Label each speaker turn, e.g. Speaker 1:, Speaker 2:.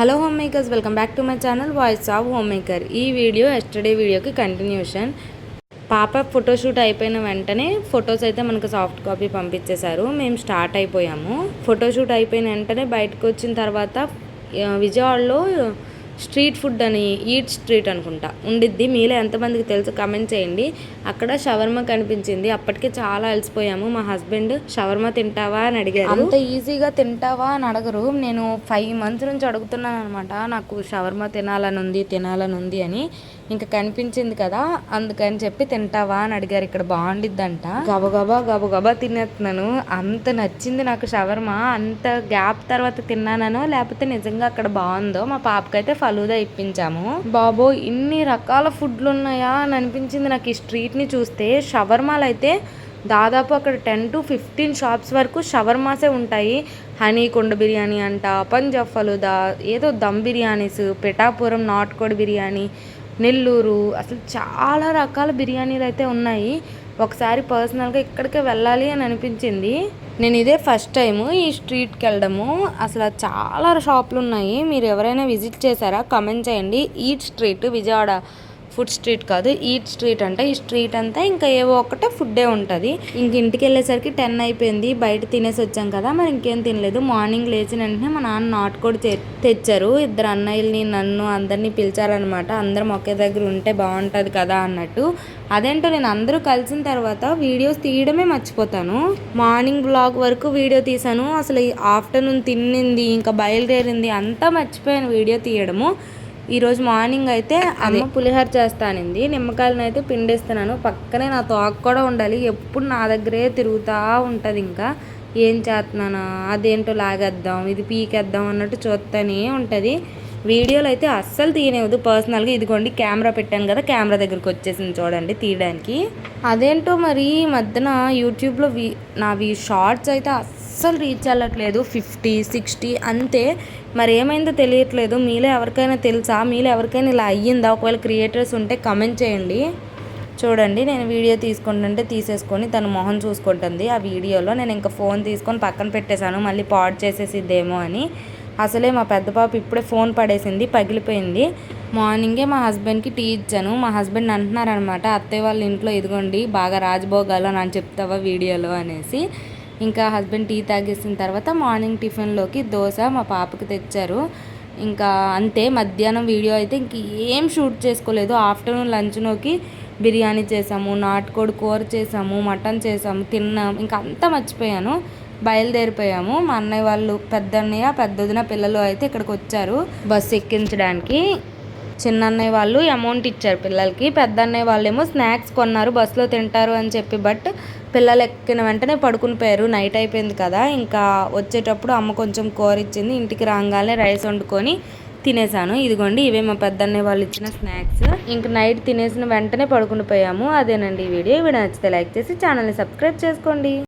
Speaker 1: Hello home makers, welcome back to my channel voice of home maker. ఈ video yesterday వీడియోకి continuation. పాప photoshoot అయిపోయిన వెంటనే photos అయితే మనకు సాఫ్ట్ కాపీ పంపించేశారు. మేము స్టార్ట్ అయిపోయాము. ఫోటోషూట్ అయిపోయిన వెంటనే బయటకు వచ్చిన తర్వాత విజయవాడలో స్ట్రీట్ ఫుడ్ అని ఈట్ స్ట్రీట్ అనుకుంటా ఉండిద్ది. మీలో ఎంతమందికి తెలుసు కమెంట్ చేయండి. అక్కడ షవర్మా కనిపించింది. అప్పటికే చాలా అలసిపోయాము. మా హస్బెండ్ షవర్మా తింటావా అని అడిగారు. అంత ఈజీగా తింటావా అని అడగరు. నేను 5 months నుంచి అడుగుతున్నాను అనమాట. నాకు షవర్మా తినాలని ఉంది అని. ఇంకా కనిపించింది కదా, అందుకని చెప్పి తింటావా అని అడిగారు. ఇక్కడ బాగుండిద్దంట. గబగబా తినేస్తున్నాను. అంత నచ్చింది నాకు షవర్మా. అంత గ్యాప్ తర్వాత తిన్నానో లేకపోతే నిజంగా అక్కడ బాగుందో. మా పాపకైతే ఫలూదా ఇప్పించాము. బాబో, ఇన్ని రకాల ఫుడ్లు ఉన్నాయా అని అనిపించింది నాకు ఈ స్ట్రీట్ని చూస్తే. షవర్మాలు అయితే దాదాపు అక్కడ 10 to 15 షాప్స్ వరకు షవర్మాసే ఉంటాయి. హనీ కుండ బిర్యానీ అంట, పంజాబ్ ఫలూదా, ఏదో దమ్ బిర్యానీస్, పిఠాపురం నాటుకోడి బిర్యానీ, నెల్లూరు, అసలు చాలా రకాల బిర్యానీలు అయితే ఉన్నాయి. ఒకసారి పర్సనల్గా ఇక్కడికే వెళ్ళాలి అని అనిపించింది. నేను ఇదే ఫస్ట్ టైము ఈ స్ట్రీట్కి వెళ్ళడము. అసలు చాలా షాపులు ఉన్నాయి. మీరు ఎవరైనా విజిట్ చేశారా కమెంట్ చేయండి. Eat street, Vijayawada food street కాదు, ఈట్ స్ట్రీట్ అంటే. ఈ స్ట్రీట్ అంతా ఇంకా ఏవో ఒకటే ఫుడ్డే ఉంటుంది. ఇంక ఇంటికి వెళ్ళేసరికి 10 అయిపోయింది. బయట తినేసి వచ్చాం కదా, మరి ఇంకేం తినలేదు. మార్నింగ్ లేచిన వెంటనే మా నాన్న నాటుకోడి తెచ్చారు. 2 అన్నయ్యల్ని నన్ను అందరినీ పిలిచారనమాట. అందరం ఒకే దగ్గర ఉంటే బాగుంటుంది కదా అన్నట్టు. అదేంటో నేను అందరూ కలిసిన తర్వాత వీడియోస్ తీయడమే మర్చిపోతాను. మార్నింగ్ బ్లాగ్ వరకు వీడియో తీసాను. అసలు ఆఫ్టర్నూన్ తిన్నింది, ఇంకా బయలుదేరింది అంతా మర్చిపోయాను వీడియో తీయడము. ఈరోజు మార్నింగ్ అయితే అమ్మ పులిహోర చేస్తానింది. నిమ్మకాయలను అయితే పిండేస్తున్నాను. పక్కనే నా తోక కూడా ఉండాలి. ఎప్పుడు నా దగ్గరే తిరుగుతూ ఉంటుంది. ఇంకా ఏం చేస్తున్నానా, అదేంటో లాగేద్దాం, ఇది పీకేద్దాం అన్నట్టు చూస్తూనే ఉంటుంది. వీడియోలు అయితే అస్సలు తీయనివ్వదు పర్సనల్గా. ఇదిగోండి కెమెరా పెట్టాను కదా, కెమెరా దగ్గరికి వచ్చేసింది చూడండి తీయడానికి. అదేంటో మరి ఈ మధ్యన యూట్యూబ్లో నావి షార్ట్స్ అయితే అస్సలు రీచ్ అవ్వట్లేదు. 50, 60 అంతే. మరి ఏమైందో తెలియట్లేదు. మీలో ఎవరికైనా తెలుసా? మీలో ఎవరికైనా ఇలా అయ్యిందా? ఒకవేళ క్రియేటర్స్ ఉంటే కమెంట్ చేయండి. చూడండి, నేను వీడియో తీసుకుంటుంటే తీసేసుకొని తను మొహం చూసుకుంటుంది ఆ వీడియోలో. నేను ఇంకా ఫోన్ తీసుకొని పక్కన పెట్టేశాను, మళ్ళీ పాడు చేసేసిద్దేమో అని. అసలే మా పెద్ద పాప ఇప్పుడే ఫోన్ పడేసింది, పగిలిపోయింది. మార్నింగే మా హస్బెండ్కి టీ ఇచ్చాను. మా హస్బెండ్ అంటున్నారనమాట, అత్తయ్య వాళ్ళ ఇంట్లో ఇదిగోండి బాగా రాజభోగాలు అని చెప్తావా వీడియోలో అనేసి. ఇంకా హస్బెండ్ టీ తాగేసిన తర్వాత మార్నింగ్ టిఫిన్లోకి దోశ మా పాపకి తెచ్చారు. ఇంకా అంతే. మధ్యాహ్నం వీడియో అయితే ఇంక ఏం షూట్ చేసుకోలేదు. ఆఫ్టర్నూన్ లంచ్లోకి బిర్యానీ చేసాము, నాటుకోడి కూర చేసాము, మటన్ చేసాము, తిన్నాము. ఇంకా అంతా మర్చిపోయాను. బయలుదేరిపోయాము. మా అన్నయ్య వాళ్ళు, పెద్దన్నయ్య పెద్దొదిన పిల్లలు అయితే ఇక్కడికి వచ్చారు బస్సు ఎక్కించడానికి. చిన్న అన్నయ్య వాళ్ళు అమౌంట్ ఇచ్చారు పిల్లలకి. పెద్ద అన్నయ్య వాళ్ళేమో స్నాక్స్ కొన్నారు బస్సులో తింటారు అని చెప్పి. బట్ పిల్లలు ఎక్కిన వెంటనే పడుకుని పోయారు. నైట్ అయిపోయింది కదా. ఇంకా వచ్చేటప్పుడు అమ్మ కొంచెం కూర ఇచ్చింది. ఇంటికి రాగానే రైస్ వండుకొని తినేసాను. ఇదిగోండి, ఇవే మా పెద్దన్నయ్య వాళ్ళు ఇచ్చిన స్నాక్స్. ఇంక నైట్ తినేసిన వెంటనే పడుకుని పోయాము. అదేనండి ఈ వీడియో. నచ్చితే లైక్ చేసి ఛానల్ని సబ్స్క్రైబ్ చేసుకోండి.